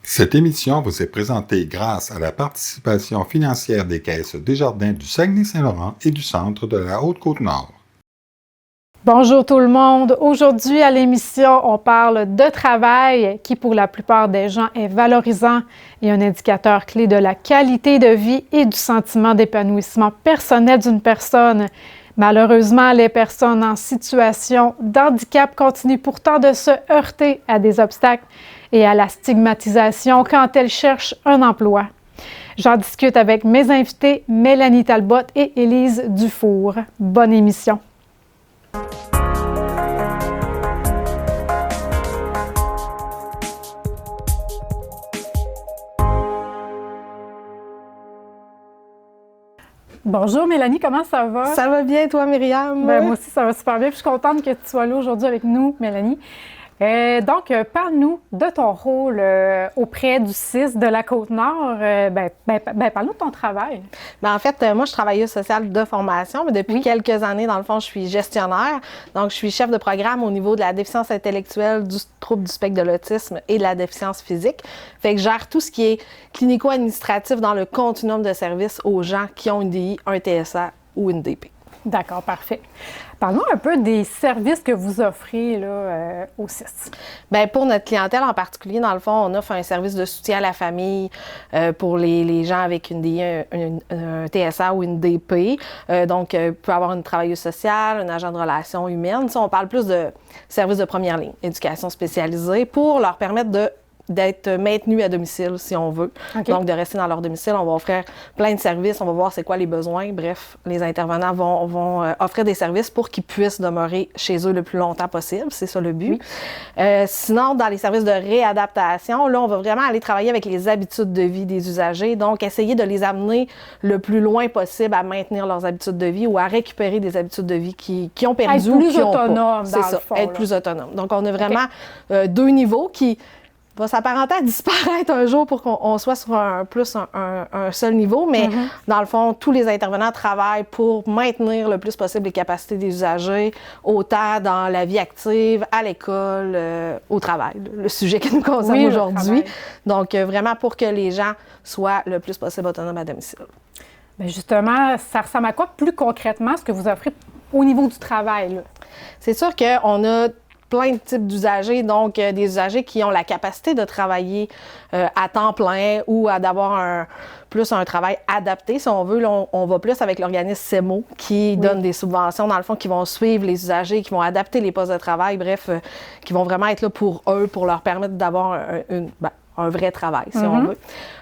Cette émission vous est présentée grâce à la participation financière des caisses Desjardins du Saguenay-Saint-Laurent et du Centre de la Haute-Côte-Nord. Bonjour tout le monde. Aujourd'hui à l'émission, on parle de travail qui pour la plupart des gens est valorisant et un indicateur clé de la qualité de vie et du sentiment d'épanouissement personnel d'une personne. Malheureusement, les personnes en situation d'handicap continuent pourtant de se heurter à des obstacles et à la stigmatisation quand elles cherchent un emploi. J'en discute avec mes invités Mélanie Talbot et Élise Dufour. Bonne émission. Bonjour Mélanie, comment ça va? Ça va bien, toi, Myriam? Moi aussi, ça va super bien. Puis je suis contente que tu sois là aujourd'hui avec nous, Mélanie. Donc, parle-nous de ton rôle auprès du CIS de la Côte-Nord. Parle-nous de ton travail. En fait, moi, je suis travailleuse sociale de formation, mais depuis quelques années, dans le fond, je suis gestionnaire. Donc, je suis chef de programme au niveau de la déficience intellectuelle, du trouble du spectre de l'autisme et de la déficience physique. Fait que je gère tout ce qui est clinico-administratif dans le continuum de services aux gens qui ont une DI, un TSA ou une DP. D'accord, parfait. Parlons un peu des services que vous offrez là, au CIS. Bien, pour notre clientèle en particulier, dans le fond, on offre un service de soutien à la famille pour les gens avec une DI, un TSA ou une DP. Donc, peut avoir une travailleuse sociale, un agent de relations humaines. Ça, on parle plus de services de première ligne, éducation spécialisée, pour leur permettre d'être maintenus à domicile, si on veut. Okay. Donc, de rester dans leur domicile. On va offrir plein de services. On va voir c'est quoi les besoins. Bref, les intervenants vont offrir des services pour qu'ils puissent demeurer chez eux le plus longtemps possible. C'est ça le but. Oui. Sinon, dans les services de réadaptation, là, on va vraiment aller travailler avec les habitudes de vie des usagers. Donc, essayer de les amener le plus loin possible à maintenir leurs habitudes de vie ou à récupérer des habitudes de vie qui ont perdu ou qui ont pas. Être plus autonome, c'est ça, être plus autonome. Donc, on a vraiment deux niveaux qui va s'apparenter à disparaître un jour pour qu'on soit sur un seul niveau, mais dans le fond, tous les intervenants travaillent pour maintenir le plus possible les capacités des usagers, autant dans la vie active, à l'école, au travail, le sujet qui nous concerne aujourd'hui. Donc, vraiment pour que les gens soient le plus possible autonomes à domicile. Bien justement, ça ressemble à quoi plus concrètement ce que vous offrez au niveau du travail? Là? C'est sûr qu'on a plein de types d'usagers, donc des usagers qui ont la capacité de travailler à temps plein ou d'avoir plus un travail adapté, si on veut. Là, on va plus avec l'organisme CEMO qui donne des subventions, dans le fond, qui vont suivre les usagers, qui vont adapter les postes de travail, bref, qui vont vraiment être là pour eux, pour leur permettre d'avoir un vrai travail, si on veut.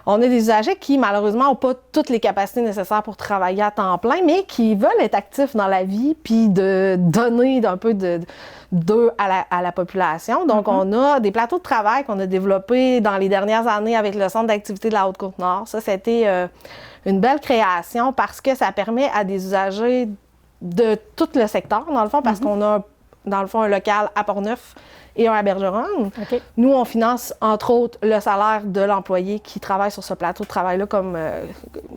On a des usagers qui, malheureusement, n'ont pas toutes les capacités nécessaires pour travailler à temps plein, mais qui veulent être actifs dans la vie puis de donner un peu d'eux à la population. Donc, on a des plateaux de travail qu'on a développés dans les dernières années avec le Centre d'activité de la Haute-Côte-Nord. Ça, c'était une belle création parce que ça permet à des usagers de tout le secteur, dans le fond, parce qu'on a, dans le fond, un local à Port-Neuf et un à Bergeronne. Okay. Nous, on finance, entre autres, le salaire de l'employé qui travaille sur ce plateau de travail-là, comme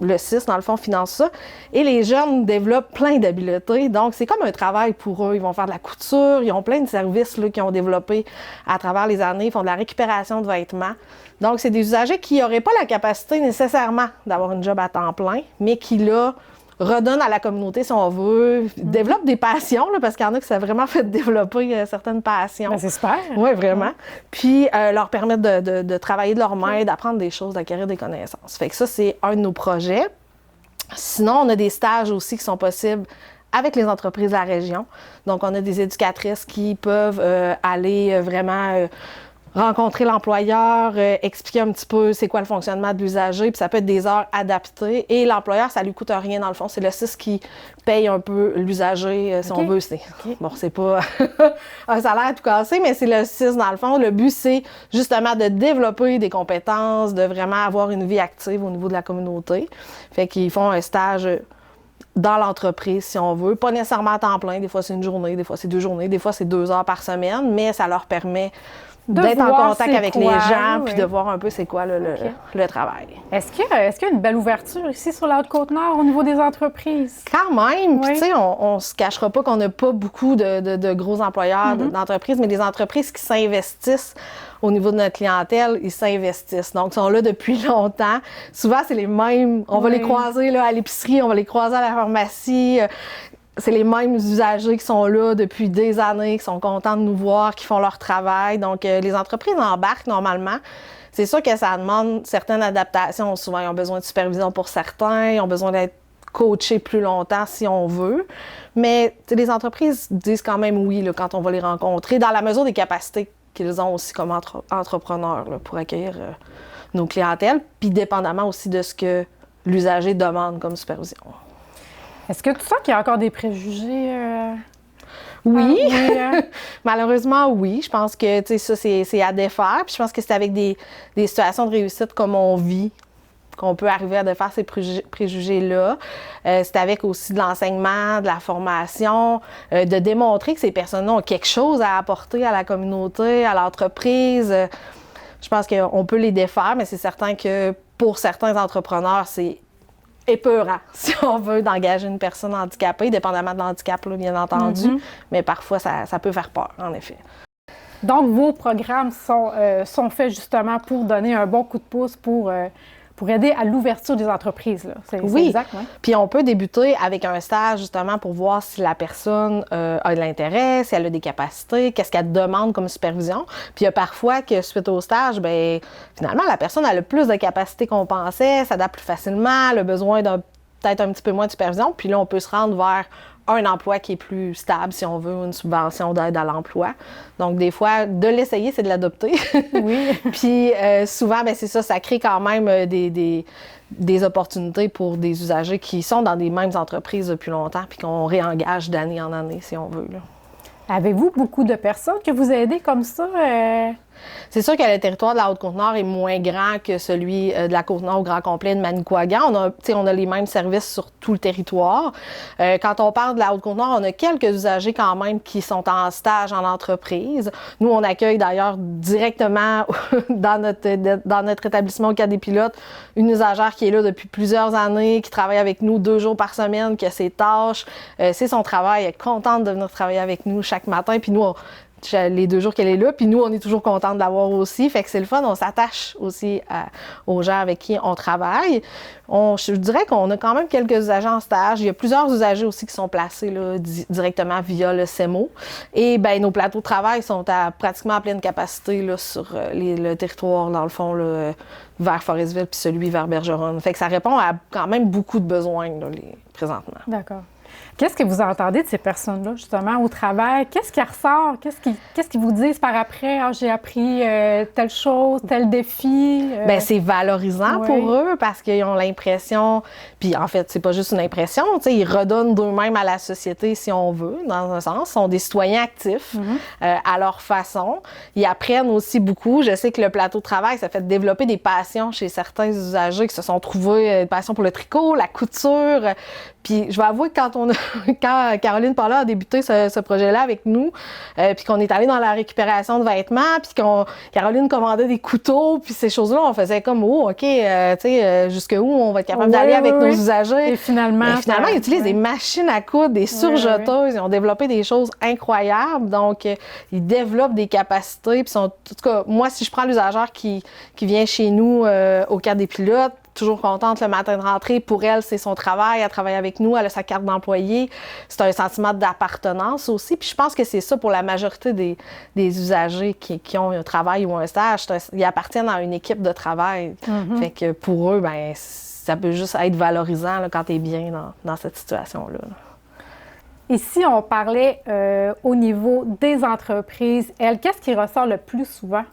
le CIS, dans le fond, finance ça. Et les jeunes développent plein d'habiletés. Donc, c'est comme un travail pour eux. Ils vont faire de la couture. Ils ont plein de services là, qu'ils ont développés à travers les années. Ils font de la récupération de vêtements. Donc, c'est des usagers qui n'auraient pas la capacité nécessairement d'avoir une job à temps plein, mais qui, là, redonne à la communauté, si on veut, développe des passions, là, parce qu'il y en a qui ça a vraiment fait développer certaines passions. Ben, c'est super! Oui, vraiment. Puis, leur permettre de travailler de leurs mains, d'apprendre des choses, d'acquérir des connaissances. Fait que ça, c'est un de nos projets. Sinon, on a des stages aussi qui sont possibles avec les entreprises de la région. Donc, on a des éducatrices qui peuvent aller vraiment rencontrer l'employeur, expliquer un petit peu c'est quoi le fonctionnement de l'usager, puis ça peut être des heures adaptées. Et l'employeur, ça lui coûte rien dans le fond. C'est le CIS qui paye un peu l'usager, si on veut. Bon, c'est pas un salaire tout cassé, mais c'est le CIS dans le fond. Le but, c'est justement de développer des compétences, de vraiment avoir une vie active au niveau de la communauté. Fait qu'ils font un stage dans l'entreprise, si on veut. Pas nécessairement à temps plein. Des fois, c'est une journée, des fois, c'est 2 journées, des fois, c'est 2 heures par semaine, mais ça leur permet d'être en voir contact c'est avec quoi, les gens, oui. puis de voir un peu c'est quoi le travail. Est-ce qu'il y a une belle ouverture ici sur la Haute-Côte-Nord au niveau des entreprises? Quand même, puis Oui. tu sais, on se cachera pas qu'on n'a pas beaucoup de gros employeurs d'entreprises, mais des entreprises qui s'investissent au niveau de notre clientèle, ils s'investissent. Donc, ils sont là depuis longtemps. Souvent, c'est les mêmes. On va les croiser là, à l'épicerie, on va les croiser à la pharmacie. C'est les mêmes usagers qui sont là depuis des années, qui sont contents de nous voir, qui font leur travail. Donc, les entreprises embarquent normalement. C'est sûr que ça demande certaines adaptations. Souvent, ils ont besoin de supervision pour certains, ils ont besoin d'être coachés plus longtemps si on veut. Mais les entreprises disent quand même oui là, quand on va les rencontrer, dans la mesure des capacités qu'ils ont aussi comme entrepreneurs là, pour accueillir nos clientèles, puis dépendamment aussi de ce que l'usager demande comme supervision. Est-ce que tu sens qu'il y a encore des préjugés? Oui, oui, malheureusement, oui. Je pense que ça, c'est à défaire. Puis je pense que c'est avec des situations de réussite comme on vit qu'on peut arriver à défaire ces préjugés-là. C'est avec aussi de l'enseignement, de la formation, de démontrer que ces personnes-là ont quelque chose à apporter à la communauté, à l'entreprise. Je pense qu'on peut les défaire, mais c'est certain que pour certains entrepreneurs, c'est épeurant, si on veut, d'engager une personne handicapée, dépendamment de l'handicap, là, bien entendu. Mais parfois, ça peut faire peur, en effet. Donc, vos programmes sont faits justement pour donner un bon coup de pouce pour aider à l'ouverture des entreprises. Là. C'est exact, oui. Puis on peut débuter avec un stage justement pour voir si la personne a de l'intérêt, si elle a des capacités, qu'est-ce qu'elle demande comme supervision. Puis il y a parfois que suite au stage, bien, finalement, la personne a le plus de capacités qu'on pensait, s'adapte plus facilement, elle a besoin d'un peut-être un petit peu moins de supervision. Puis là, on peut se rendre vers un emploi qui est plus stable, si on veut, une subvention d'aide à l'emploi. Donc, des fois, de l'essayer, c'est de l'adopter. Oui. Puis, souvent, bien, c'est ça, ça crée quand même des opportunités pour des usagers qui sont dans des mêmes entreprises depuis longtemps puis qu'on réengage d'année en année, si on veut, là. Avez-vous beaucoup de personnes que vous aidez comme ça? C'est sûr que le territoire de la Haute-Côte-Nord est moins grand que celui de la Côte-Nord au grand complet de Manicouagan. On a les mêmes services sur tout le territoire. Quand on parle de la Haute-Côte-Nord, on a quelques usagers quand même qui sont en stage en entreprise. Nous, on accueille d'ailleurs directement dans notre établissement au Cadre des Pilotes une usagère qui est là depuis plusieurs années, qui travaille avec nous 2 jours par semaine, qui a ses tâches. C'est son travail. Elle est contente de venir travailler avec nous chaque matin. Puis nous, les 2 jours qu'elle est là, puis nous, on est toujours contents de l'avoir aussi. Fait que c'est le fun, on s'attache aussi aux gens avec qui on travaille. Je dirais qu'on a quand même quelques usagers en stage. Il y a plusieurs usagers aussi qui sont placés là, directement via le CEMO. Et bien, nos plateaux de travail sont pratiquement à pleine capacité là, sur le territoire, dans le fond, là, vers Forestville, puis celui vers Bergeronne. Fait que ça répond à quand même beaucoup de besoins là, présentement. D'accord. Qu'est-ce que vous entendez de ces personnes-là, justement, au travail? Qu'est-ce qui ressort? Qu'est-ce qu'ils vous disent par après? Ah, j'ai appris telle chose, tel défi? Bien, c'est valorisant pour eux parce qu'ils ont l'impression, puis en fait, c'est pas juste une impression, tu sais, ils redonnent d'eux-mêmes à la société, si on veut, dans un sens. Ils sont des citoyens actifs à leur façon. Ils apprennent aussi beaucoup. Je sais que le plateau de travail, ça fait développer des passions chez certains usagers qui se sont trouvés une passion pour le tricot, la couture. Puis je vais avouer que quand Caroline Paula a débuté ce projet-là avec nous, puis qu'on est allé dans la récupération de vêtements, puis Caroline commandait des couteaux, puis ces choses-là, on faisait comme, oh, OK, tu sais, jusqu'où on va être capable d'aller avec nos usagers. Et finalement, ils utilisent des machines à coudre, des surjeteuses, ils ont développé des choses incroyables, donc ils développent des capacités, puis en tout cas, moi, si je prends l'usagère qui vient chez nous au Cadre des Pilotes, toujours contente le matin de rentrée. Pour elle, c'est son travail. Elle travaille avec nous. Elle a sa carte d'employé. C'est un sentiment d'appartenance aussi. Puis je pense que c'est ça pour la majorité des usagers qui ont un travail ou un stage. Ils appartiennent à une équipe de travail. Fait que pour eux, ben ça peut juste être valorisant là, quand tu es bien dans cette situation-là. Ici, on parlait au niveau des entreprises. Qu'est-ce qui ressort le plus souvent?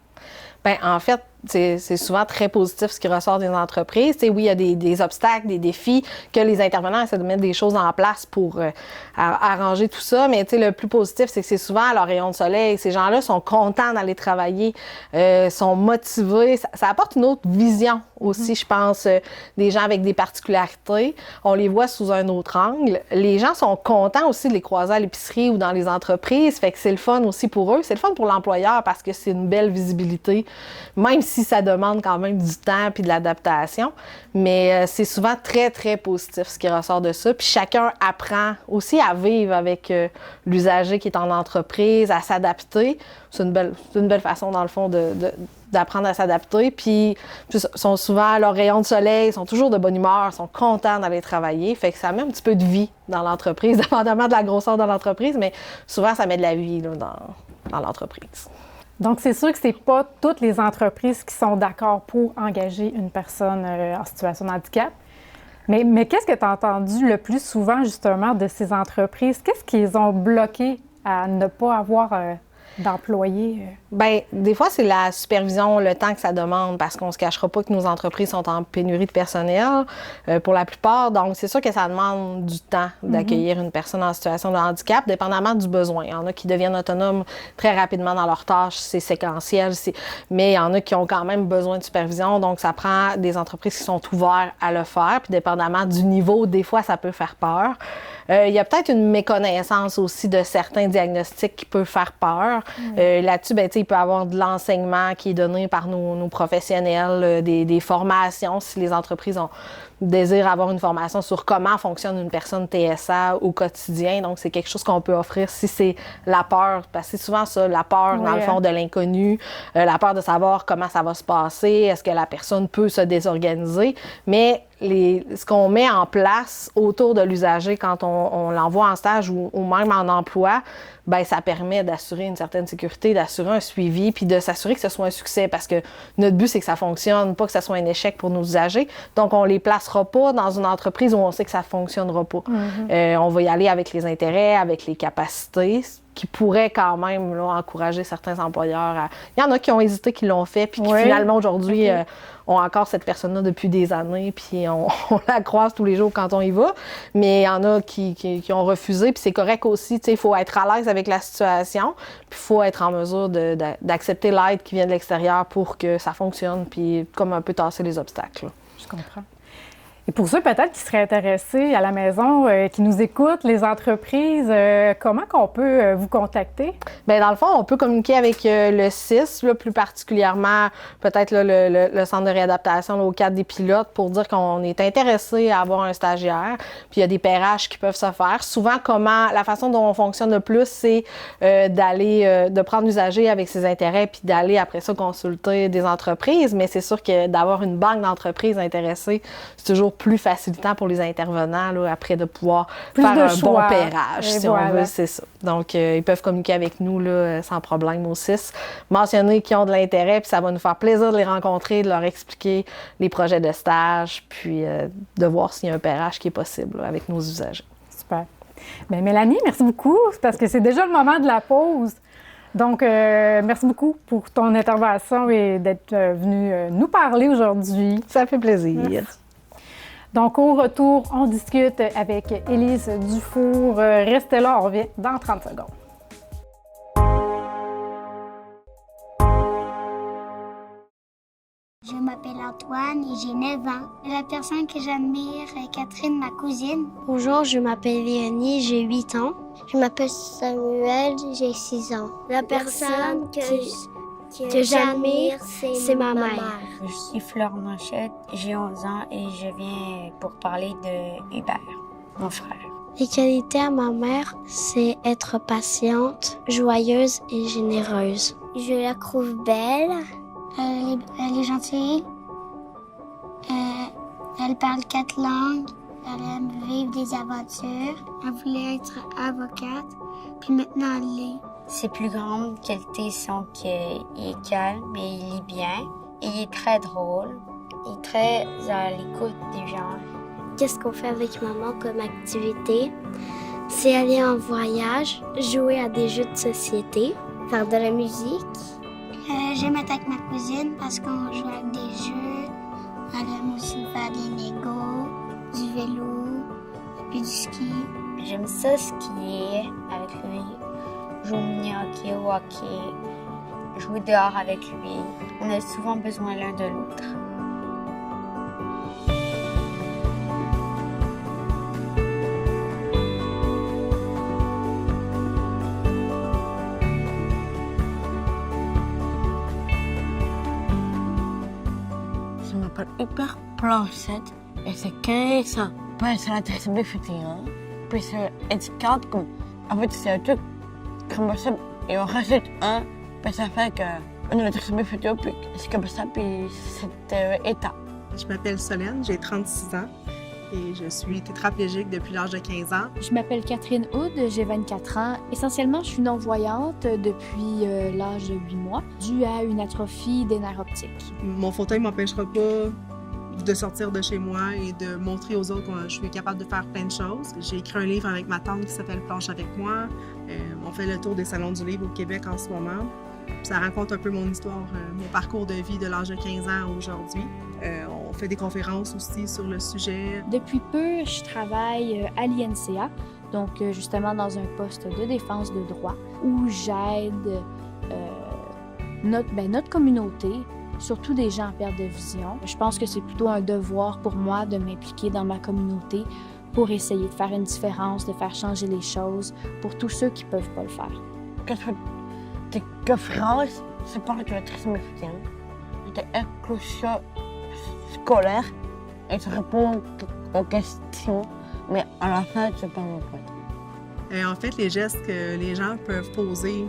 Bien, en fait, c'est souvent très positif ce qui ressort des entreprises. Tu sais, oui, il y a des obstacles, des défis, que les intervenants essaient de mettre des choses en place pour arranger tout ça. Mais tu sais, le plus positif, c'est que c'est souvent à leur rayon de soleil. Ces gens-là sont contents d'aller travailler, sont motivés. Ça apporte une autre vision aussi, je pense, des gens avec des particularités. On les voit sous un autre angle. Les gens sont contents aussi de les croiser à l'épicerie ou dans les entreprises. Fait que c'est le fun aussi pour eux. C'est le fun pour l'employeur parce que c'est une belle visibilité, même si ça demande quand même du temps puis de l'adaptation. Mais c'est souvent très, très positif ce qui ressort de ça. Puis chacun apprend aussi à vivre avec l'usager qui est en entreprise, à s'adapter. C'est une belle façon, dans le fond, d'apprendre à s'adapter. Puis ils sont souvent à leur rayon de soleil, ils sont toujours de bonne humeur, sont contents d'aller travailler. Fait que ça met un petit peu de vie dans l'entreprise, dépendamment de la grosseur de l'entreprise, mais souvent, ça met de la vie là, dans l'entreprise. Donc, c'est sûr que ce n'est pas toutes les entreprises qui sont d'accord pour engager une personne en situation de handicap. Mais qu'est-ce que tu as entendu le plus souvent, justement, de ces entreprises? Qu'est-ce qui les ont bloqués à ne pas avoir d'employés? Bien, des fois, c'est la supervision, le temps que ça demande, parce qu'on ne se cachera pas que nos entreprises sont en pénurie de personnel pour la plupart. Donc, c'est sûr que ça demande du temps d'accueillir une personne en situation de handicap, dépendamment du besoin. Il y en a qui deviennent autonomes très rapidement dans leurs tâches, c'est séquentiel, mais il y en a qui ont quand même besoin de supervision. Donc, ça prend des entreprises qui sont ouvertes à le faire. Puis, dépendamment du niveau, des fois, ça peut faire peur. Il y a peut-être une méconnaissance aussi de certains diagnostics qui peut faire peur. Là-dessus, ben, il peut y avoir de l'enseignement qui est donné par nos professionnels, des formations, si les entreprises désirent avoir une formation sur comment fonctionne une personne TSA au quotidien. Donc, c'est quelque chose qu'on peut offrir si c'est la peur, parce que c'est souvent ça, la peur, dans le fond, de l'inconnu, la peur de savoir comment ça va se passer, est-ce que la personne peut se désorganiser. Mais ce qu'on met en place autour de l'usager quand on l'envoie en stage ou même en emploi, bien, ça permet d'assurer une certaine sécurité, d'assurer un suivi, puis de s'assurer que ce soit un succès, parce que notre but, c'est que ça fonctionne, pas que ce soit un échec pour nos usagers. Donc, on les placera pas dans une entreprise où on sait que ça fonctionnera pas. On va y aller avec les intérêts, avec les capacités, qui pourraient quand même là, encourager certains employeurs. Il y en a qui ont hésité, qui l'ont fait, puis qui finalement, aujourd'hui, ont encore cette personne-là depuis des années, puis on la croise tous les jours quand on y va. Mais il y en a qui ont refusé, puis c'est correct aussi. Il faut être à l'aise avec la situation, puis il faut être en mesure d'accepter l'aide qui vient de l'extérieur pour que ça fonctionne, puis comme un peu tasser les obstacles. Là. Je comprends. Et pour ceux peut-être qui seraient intéressés à la maison, qui nous écoutent, les entreprises, comment qu'on peut vous contacter? Bien, dans le fond, on peut communiquer avec le CIS, là, plus particulièrement peut-être là, le Centre de réadaptation là, au cadre des pilotes pour dire qu'on est intéressé à avoir un stagiaire. Puis il y a des paierages qui peuvent se faire. Souvent, la façon dont on fonctionne le plus, c'est de prendre l'usager avec ses intérêts puis d'aller après ça consulter des entreprises. Mais c'est sûr que d'avoir une banque d'entreprises intéressées, c'est toujours plus facilitant pour les intervenants là, après de pouvoir faire un bon pairage, si on veut, c'est ça. Donc, ils peuvent communiquer avec nous là, sans problème au CIS, mentionner qu'ils ont de l'intérêt, puis ça va nous faire plaisir de les rencontrer, de leur expliquer les projets de stage, puis de voir s'il y a un pairage qui est possible là, avec nos usagers. Super. Bien, Mélanie, merci beaucoup, parce que c'est déjà le moment de la pause. Donc, merci beaucoup pour ton intervention et d'être venue nous parler aujourd'hui. Ça fait plaisir. Merci. Donc, au retour, on discute avec Élise Dufour. Restez là, on revient dans 30 secondes. Je m'appelle Antoine et j'ai 9 ans. La personne que j'admire est Catherine, ma cousine. Bonjour, je m'appelle Léonie, j'ai 8 ans. Je m'appelle Samuel, j'ai 6 ans. La personne que j'admire, c'est ma mère. Je suis Fleur Manchette, j'ai 11 ans et je viens pour parler de Hubert, mon frère. Les qualités à ma mère, c'est être patiente, joyeuse et généreuse. Je la trouve belle. Elle est gentille. Elle parle 4 langues. Elle aime vivre des aventures. Elle voulait être avocate. Puis maintenant, elle l'est. Ses plus grandes qualités sont qu'il est calme et il lit bien. Il est très drôle. Il est très à l'écoute des gens. Qu'est-ce qu'on fait avec maman comme activité? C'est aller en voyage, jouer à des jeux de société, faire de la musique. J'aime être avec ma cousine parce qu'on joue avec des jeux. Elle aime aussi faire des Legos, du vélo, puis du ski. J'aime ça skier avec lui, jouer au mini-hockey, au hockey, jouer dehors avec lui. On a souvent besoin l'un de l'autre. Je m'appelle Hyper Placette et c'est 15 ans. Puis c'est la trisomie 21. Puis c'est handicap comme. En fait, c'est un truc comme ça et on rajoute un. Puis ça fait qu'on a la trisomie 21 puis c'est comme ça puis c'est état. Je m'appelle Solène, j'ai 36 ans et je suis tétraplégique depuis l'âge de 15 ans. Je m'appelle Catherine Houd, j'ai 24 ans. Essentiellement, je suis non-voyante depuis l'âge de 8 mois, due à une atrophie des nerfs optiques. Mon fauteuil ne m'empêchera pas de sortir de chez moi et de montrer aux autres que je suis capable de faire plein de choses. J'ai écrit un livre avec ma tante qui s'appelle Planche avec moi. On fait le tour des salons du livre au Québec en ce moment. Ça raconte un peu mon histoire, mon parcours de vie de l'âge de 15 ans à aujourd'hui. On fait des conférences aussi sur le sujet. Depuis peu, je travaille à l'INCA, donc justement dans un poste de défense de droit, où j'aide notre communauté, surtout des gens en perte de vision. Je pense que c'est plutôt un devoir pour moi de m'impliquer dans ma communauté pour essayer de faire une différence, de faire changer les choses pour tous ceux qui ne peuvent pas le faire. Quand je fais des conférences, c'est pas que la trisomie 21. C'est inclusion scolaire et je réponds aux questions, mais à la fin, je parle en fait. En fait, les gestes que les gens peuvent poser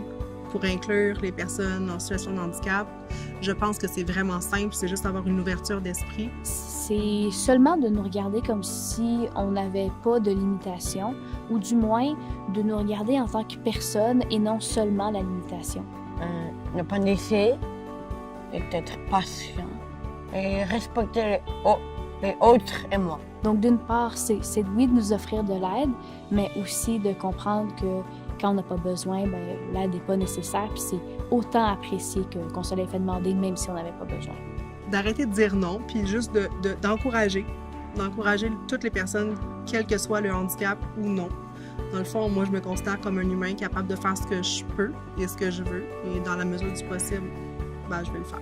pour inclure les personnes en situation de handicap, je pense que c'est vraiment simple, c'est juste avoir une ouverture d'esprit. C'est seulement de nous regarder comme si on n'avait pas de limitation, ou du moins de nous regarder en tant que personne et non seulement la limitation. Ne pas laisser et être patient et respecter les autres et moi. Donc d'une part, c'est oui de nous offrir de l'aide, mais aussi de comprendre que quand on n'a pas besoin, l'aide n'est pas nécessaire, puis c'est autant apprécié qu'on se l'ait fait demander, même si on n'avait pas besoin. D'arrêter de dire non, puis juste d'encourager toutes les personnes, quel que soit le handicap ou non. Dans le fond, moi, je me considère comme un humain capable de faire ce que je peux et ce que je veux, et dans la mesure du possible, je vais le faire.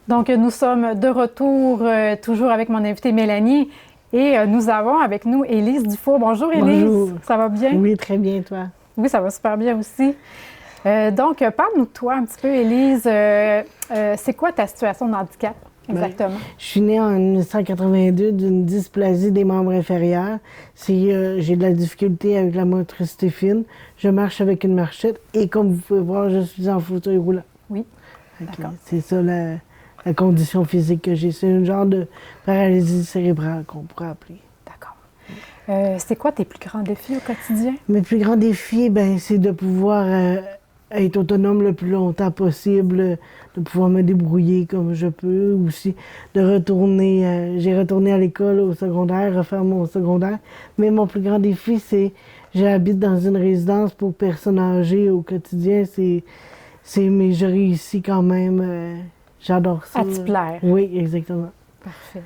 Donc, nous sommes de retour, toujours avec mon invitée Mélanie. Et nous avons avec nous Élise Dufault. Bonjour Élise. Bonjour. Ça va bien? Oui, très bien, toi. Oui, ça va super bien aussi. Donc, parle-nous de toi un petit peu, Élise. C'est quoi ta situation de handicap exactement? Je suis née en 1982 d'une dysplasie des membres inférieurs. J'ai de la difficulté avec la motricité fine. Je marche avec une marchette et comme vous pouvez voir, je suis en fauteuil roulant. Oui, d'accord. C'est ça la condition physique que j'ai. C'est un genre de paralysie cérébrale qu'on pourrait appeler. D'accord. C'est quoi tes plus grands défis au quotidien? Mes plus grands défis, c'est de pouvoir être autonome le plus longtemps possible, de pouvoir me débrouiller comme je peux, aussi de retourner. J'ai retourné à l'école au secondaire, refaire mon secondaire. Mais mon plus grand défi, c'est j'habite dans une résidence pour personnes âgées au quotidien. Mais je réussis quand même. J'adore ça. À t'y plaire. Oui, exactement. Parfait.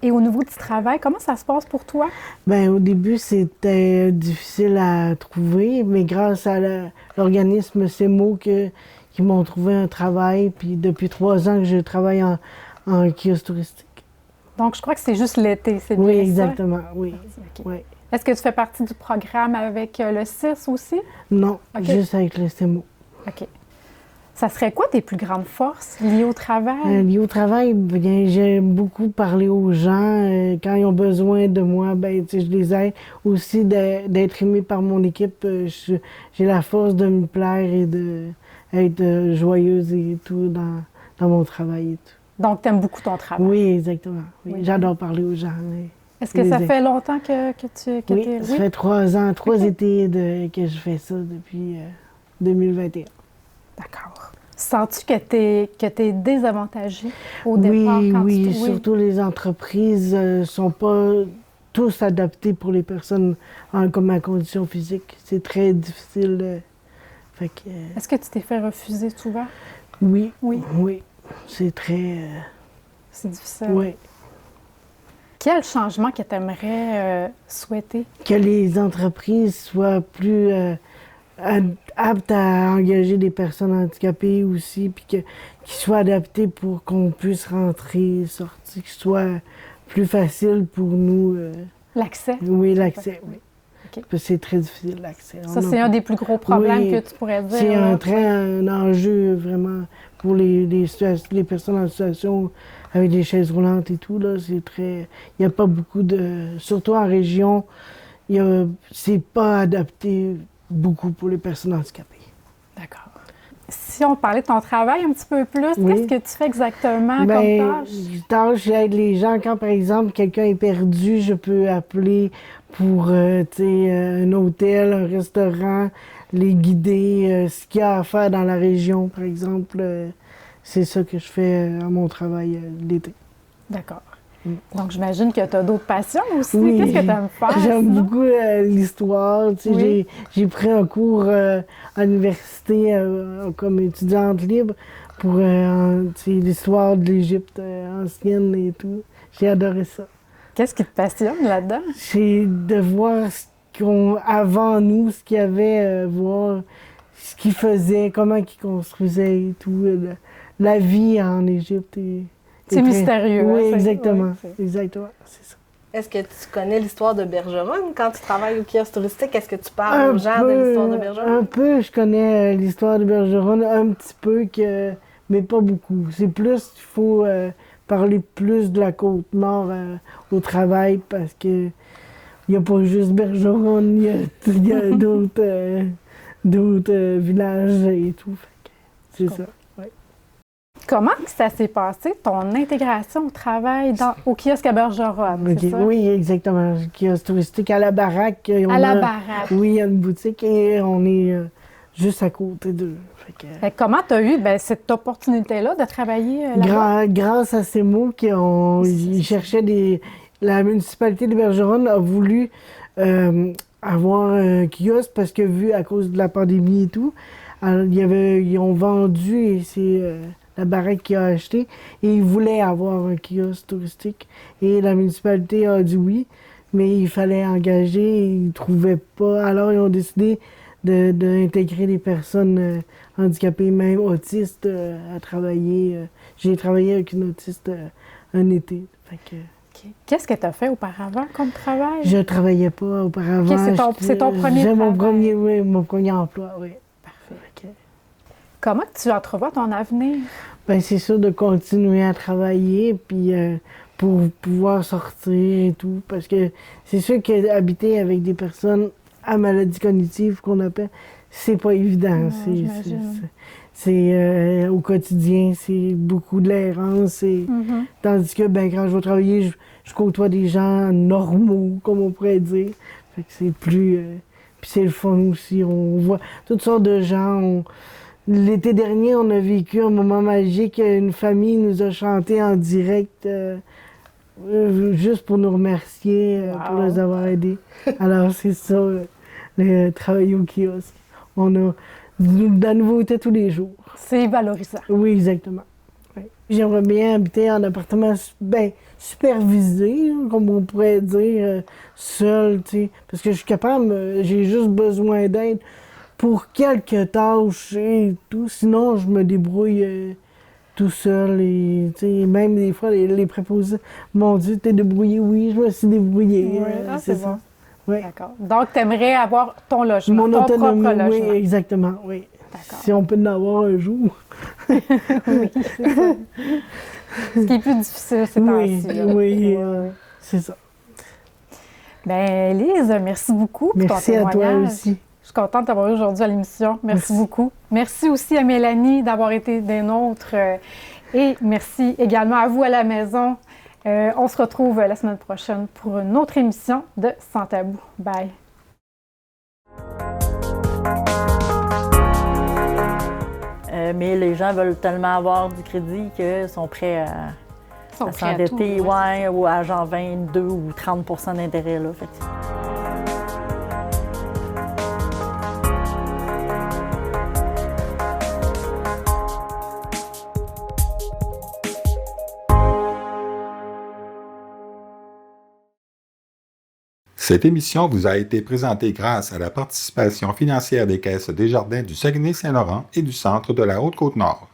Et au niveau du travail, comment ça se passe pour toi? Au début, c'était difficile à trouver, mais grâce à l'organisme CEMO qui m'ont trouvé un travail, puis depuis 3 ans que je travaille en kiosque touristique. Donc, je crois que c'est juste l'été, c'est bien ça? Oui, exactement, oui. Okay. Oui. Est-ce que tu fais partie du programme avec le CIRS aussi? Non, okay. Juste avec le CEMO. OK. Ça serait quoi tes plus grandes forces liées au travail? Liées au travail, j'aime beaucoup parler aux gens. Quand ils ont besoin de moi, je les aide. Aussi d'être aimée par mon équipe. J'ai la force de me plaire et d'être joyeuse et tout dans mon travail et tout. Donc, tu aimes beaucoup ton travail? Oui, exactement. Oui. J'adore parler aux gens. Est-ce que ça fait longtemps que tu es Oui, ça fait 3 ans, 3 étés que je fais ça depuis 2021. D'accord. Sens-tu que t'es désavantagée au départ? Oui, surtout les entreprises ne sont pas tous adaptés pour les personnes comme ma condition physique. C'est très difficile. Est-ce que tu t'es fait refuser souvent? Oui. Oui. Oui. C'est très... C'est difficile. Oui. Quel changement que tu aimerais souhaiter? Que les entreprises soient plus aptes à engager des personnes handicapées aussi, puis qu'ils soient adaptés pour qu'on puisse rentrer, sortir, que ce soit plus facile pour nous. L'accès? Oui, l'accès, oui. Okay. Parce que c'est très difficile, l'accès. Ça, c'est un des plus gros problèmes que tu pourrais dire. C'est un enjeu vraiment pour les personnes en situation avec des chaises roulantes et tout. Là, c'est très... Il n'y a pas beaucoup de... Surtout en région, c'est pas adapté beaucoup pour les personnes handicapées. D'accord. Si on parlait de ton travail un petit peu plus, qu'est-ce que tu fais exactement comme tâche? J'aide les gens quand, par exemple, quelqu'un est perdu, je peux appeler pour un hôtel, un restaurant, les guider, ce qu'il y a à faire dans la région, par exemple. C'est ça que je fais à mon travail l'été. D'accord. Donc, j'imagine que tu as d'autres passions aussi. Oui. Qu'est-ce que tu aimes faire? J'aime beaucoup l'histoire. Oui. J'ai pris un cours à l'université comme étudiante libre pour l'histoire de l'Égypte ancienne et tout. J'ai adoré ça. Qu'est-ce qui te passionne là-dedans? C'est de voir avant nous, ce qu'il y avait, voir ce qu'ils faisaient, comment ils construisaient et tout. La vie en Égypte. C'est mystérieux. Oui, exactement. Exactement, c'est ça. Est-ce que tu connais l'histoire de Bergeron quand tu travailles au kiosque touristique? Est-ce que tu parles aux gens de l'histoire de Bergeron? Un peu, je connais l'histoire de Bergeron, un petit peu, mais pas beaucoup. C'est plus, il faut parler plus de la Côte-Nord au travail parce que il n'y a pas juste Bergeron, il y a d'autres villages et tout. C'est ça. Comment ça s'est passé, ton intégration au travail au kiosque à Bergeron? Okay. Oui, exactement. Le kiosque touristique à la baraque. Baraque? Oui, il y a une boutique et on est juste à côté d'eux. Comment tu as eu cette opportunité-là de travailler là-bas? Grâce à ces mots ils cherchaient la municipalité de Bergeron a voulu avoir un kiosque parce que vu à cause de la pandémie et tout, ils ont vendu et c'est... la baraque qui a acheté, et ils voulaient avoir un kiosque touristique. Et la municipalité a dit oui, mais il fallait engager, et ils ne trouvaient pas. Alors, ils ont décidé d'intégrer des personnes handicapées, même autistes, à travailler. J'ai travaillé avec une autiste un été. Qu'est-ce que tu as fait auparavant comme travail? Je ne travaillais pas auparavant. C'est ton premier travail? Mon premier emploi, oui. Comment tu entrevois ton avenir? Bien, c'est sûr de continuer à travailler puis pour pouvoir sortir et tout. Parce que c'est sûr qu'habiter avec des personnes à maladie cognitive qu'on appelle, c'est pas évident. C'est au quotidien, c'est beaucoup de l'errance. Tandis que quand je vais travailler, je côtoie des gens normaux, comme on pourrait dire. Fait que c'est plus... puis c'est le fun aussi. On voit toutes sortes de gens. L'été dernier, on a vécu un moment magique. Une famille nous a chanté en direct juste pour nous remercier, pour les avoir aidés. Alors, c'est ça, le travail au kiosque. On a de la nouveauté tous les jours. C'est valorisant. Oui, exactement. Oui. J'aimerais bien habiter en appartement supervisé, comme on pourrait dire, seul, tu sais. Parce que je suis capable, j'ai juste besoin d'aide pour quelques tâches et tout. Sinon, je me débrouille tout seul. Et même des fois, les préposés m'ont dit « T'es débrouillé? » Oui, je me suis débrouillée. Oui, c'est bon. Oui. D'accord. Donc, tu aimerais avoir ton logement, ton autonomie, propre logement. Oui, exactement, oui. D'accord. Si on peut en avoir un jour. Oui, c'est ça. Ce qui est plus difficile, c'est Oui, c'est ça. Bien, Lise, merci beaucoup pour ton témoignage. Merci à toi aussi. Je suis contente de t'avoir eu aujourd'hui à l'émission. Merci beaucoup. Merci aussi à Mélanie d'avoir été des nôtres. Et merci également à vous à la maison. On se retrouve la semaine prochaine pour une autre émission de Sans Tabou. Bye! mais les gens veulent tellement avoir du crédit qu'ils sont prêts à s'endetter, ou à genre 22 ou 30 % d'intérêt. Là, fait. Cette émission vous a été présentée grâce à la participation financière des Caisses Desjardins du Saguenay-Saint-Laurent et du Centre de la Haute-Côte-Nord.